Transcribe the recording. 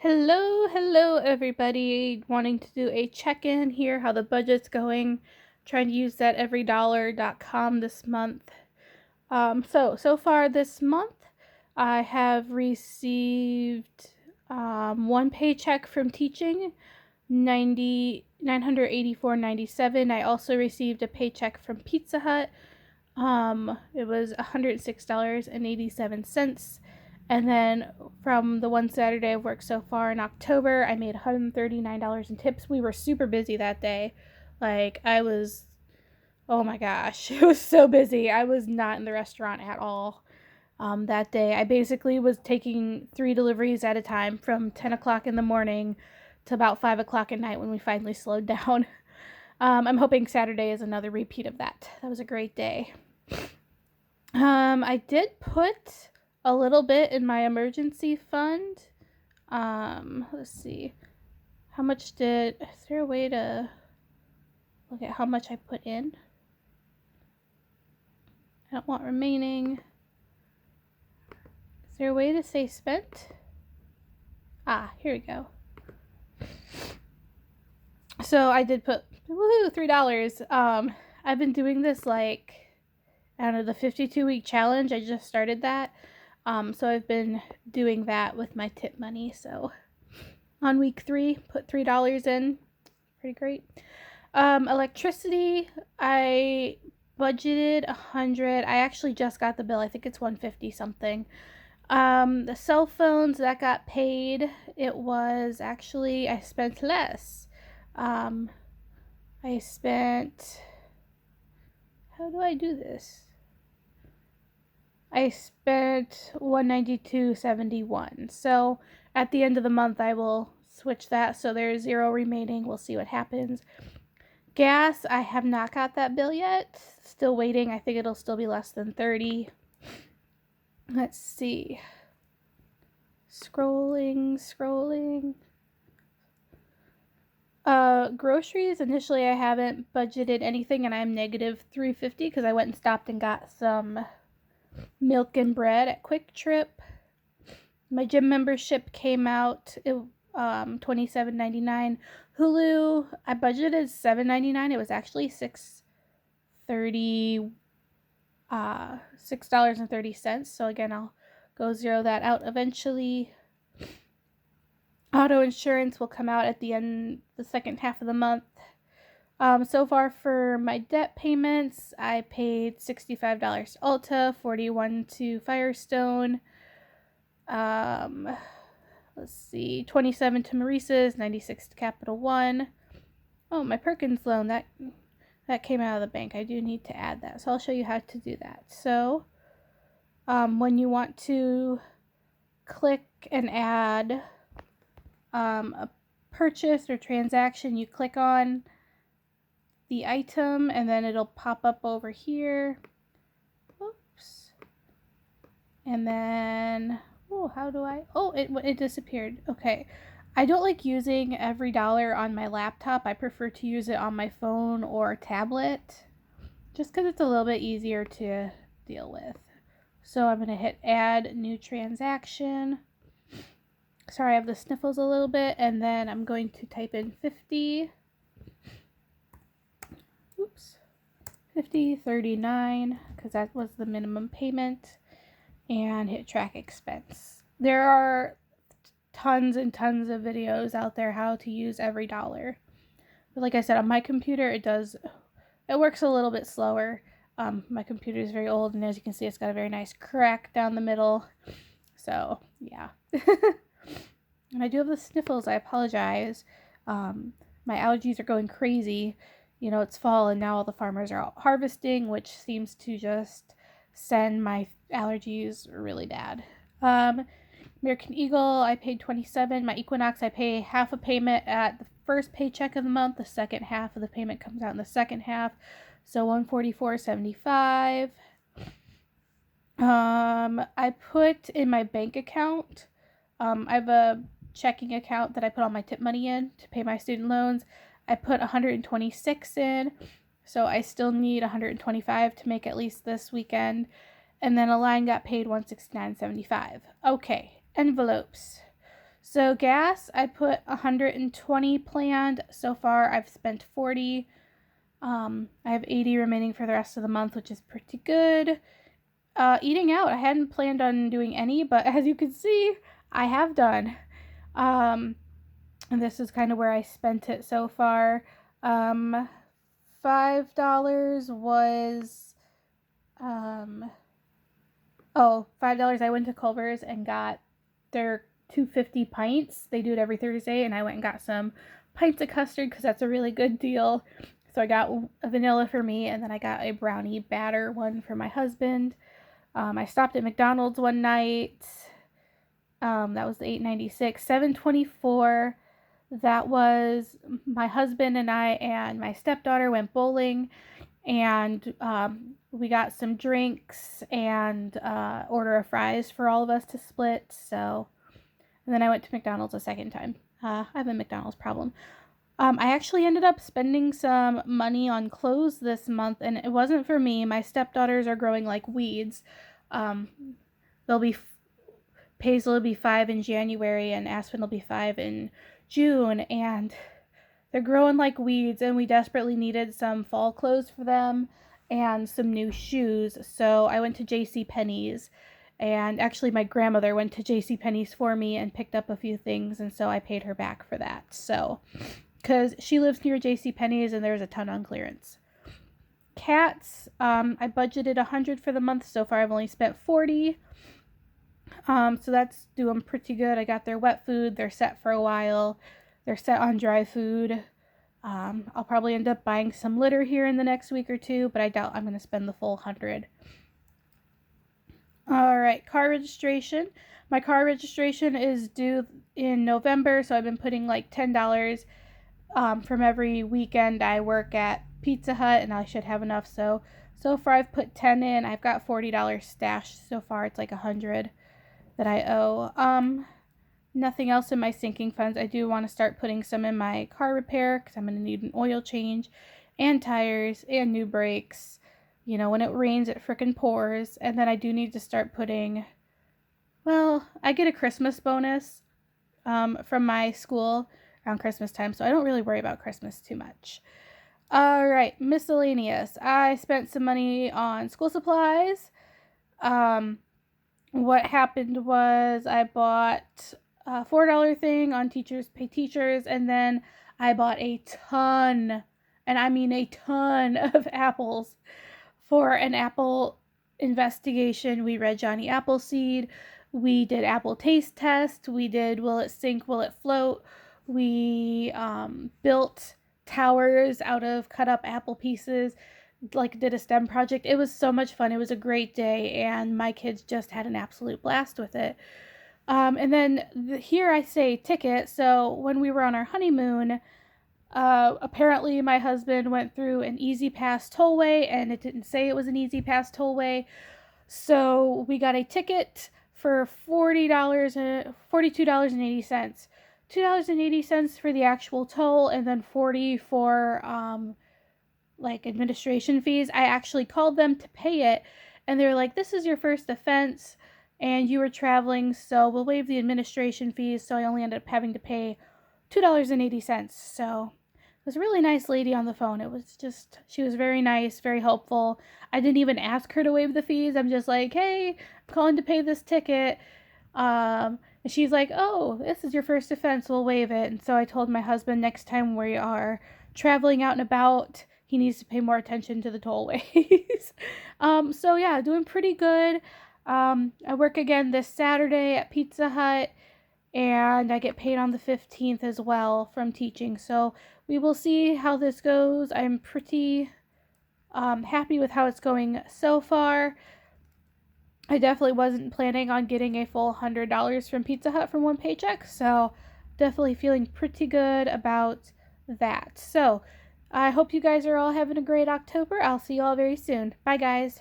Hello everybody. Wanting to do a check-in here, how the budget's going. Trying to use that everydollar.com this month. So far this month, I have received one paycheck from teaching, 984.97. I also received a paycheck from Pizza Hut. It was $106.87. And then from the one Saturday I've worked so far in October, I made $139 in tips. We were super busy that day. Oh my gosh, it was so busy. I was not in the restaurant at all that day. I basically was taking 3 deliveries at a time from 10 o'clock in the morning to about 5 o'clock at night when we finally slowed down. I'm hoping Saturday is another repeat of that. That was a great day. I did put a little bit in my emergency fund. Let's see. Is there a way to look at how much I put in? I don't want remaining. Is there a way to say spent? Here we go. So I did put, $3. I've been doing this the 52-week challenge. I just started that. So I've been doing that with my tip money. So on week 3, put $3 in. Pretty great. Electricity, I budgeted $100. I actually just got the bill. I think it's $150 something. The cell phones that got paid, I spent less. How do I do this? I spent $192.71. So at the end of the month, I will switch that. So there's 0 remaining. We'll see what happens. Gas, I have not got that bill yet. Still waiting. I think it'll still be less than $30. Let's see. Scrolling. Groceries, initially I haven't budgeted anything and I'm negative $3.50 because I went and stopped and got some milk and bread at Quick Trip. My gym membership came out $27.99. Hulu, I budgeted $7.99. It was actually $6.30. So again, I'll go zero that out eventually. Auto insurance will come out at the second half of the month. So far for my debt payments, I paid $65 to Ulta, $41 to Firestone. Let's see, $27 to Maurice's, $96 to Capital One. Oh, my Perkins loan, that came out of the bank. I do need to add that, so I'll show you how to do that. So, when you want to click and add a purchase or transaction, you click on the item and then it'll pop up over here. Oops. And then, it disappeared. Okay. I don't like using every dollar on my laptop. I prefer to use it on my phone or tablet just because it's a little bit easier to deal with. So I'm going to hit add new transaction. Sorry, I have the sniffles a little bit. And then I'm going to type in 50.39 because that was the minimum payment, and hit track expense. There are tons and tons of videos out there how to use every dollar. But like I said, on my computer, it works a little bit slower. My computer is very old, and as you can see, it's got a very nice crack down the middle. So, yeah. And I do have the sniffles. I apologize. My allergies are going crazy. You know, it's fall, and now all the farmers are out harvesting, which seems to just send my allergies really bad. American Eagle, I paid $27. My Equinox, I pay half a payment at the first paycheck of the month. The second half of the payment comes out in the second half. So $144.75. I put in my bank account. I have a checking account that I put all my tip money in to pay my student loans. I put $126 in. So I still need $125 to make at least this weekend. And then a line got paid $169.75. Okay, envelopes. So gas, I put 120 planned. So far, I've spent 40. I have 80 remaining for the rest of the month, which is pretty good. Eating out, I hadn't planned on doing any, but as you can see, I have done. And this is kind of where I spent it so far. $5 was, $5 I went to Culver's and got their 250 pints. They do it every Thursday, and I went and got some pints of custard because that's a really good deal. So I got a vanilla for me, and then I got a brownie batter one for my husband. I stopped at McDonald's one night. That was the $8.96. $7.24. That was my husband and I and my stepdaughter went bowling, and we got some drinks and order of fries for all of us to split. So, and then I went to McDonald's a second time. I have a McDonald's problem. I actually ended up spending some money on clothes this month, and it wasn't for me. My stepdaughters are growing like weeds. Paisley will be 5 in January, and Aspen will be 5 in June, and they're growing like weeds, and we desperately needed some fall clothes for them and some new shoes. So I went to JCPenney's, and actually my grandmother went to JCPenney's for me and picked up a few things, and so I paid her back for that. So, because she lives near JCPenney's and there's a ton on clearance. Cats, I budgeted $100 for the month. So far I've only spent $40. So that's doing pretty good. I got their wet food. They're set for a while. They're set on dry food. I'll probably end up buying some litter here in the next week or two, but I doubt I'm going to spend the full $100. All right, car registration. My car registration is due in November, so I've been putting like $10 from every weekend I work at Pizza Hut, and I should have enough. So far I've put 10 in. I've got $40 stashed so far. It's like $100 that I owe. Nothing else in my sinking funds. I do want to start putting some in my car repair because I'm going to need an oil change and tires and new brakes. You know, when it rains, it frickin' pours. And then I do need to start putting, well, I get a Christmas bonus from my school around Christmas time, so I don't really worry about Christmas too much. All right, miscellaneous. I spent some money on school supplies. What happened was I bought a $4 thing on Teachers Pay Teachers, and then I bought a ton, and I mean a ton of apples for an apple investigation. We read Johnny Appleseed. We did apple taste test. We did will it sink, will it float. We built towers out of cut up apple pieces, like did a STEM project. It was so much fun. It was a great day, and my kids just had an absolute blast with it. And then here I say ticket. So when we were on our honeymoon, apparently my husband went through an Easy Pass tollway, and it didn't say it was an Easy Pass tollway. So we got a ticket for $42.80. $2.80 for the actual toll, and then $40 for like administration fees. I actually called them to pay it, and they were like, this is your first offense and you were traveling, so we'll waive the administration fees. So I only ended up having to pay $2.80. So it was a really nice lady on the phone. It was just, she was very nice, very helpful. I didn't even ask her to waive the fees. I'm just like, hey, I'm calling to pay this ticket. And she's like, oh, this is your first offense, we'll waive it. And so I told my husband next time we are traveling out and about, he needs to pay more attention to the tollways. So yeah, doing pretty good. I work again this Saturday at Pizza Hut, and I get paid on the 15th as well from teaching. So we will see how this goes. I'm pretty happy with how it's going so far. I definitely wasn't planning on getting a full $100 from Pizza Hut from one paycheck, so definitely feeling pretty good about that. So I hope you guys are all having a great October. I'll see you all very soon. Bye, guys.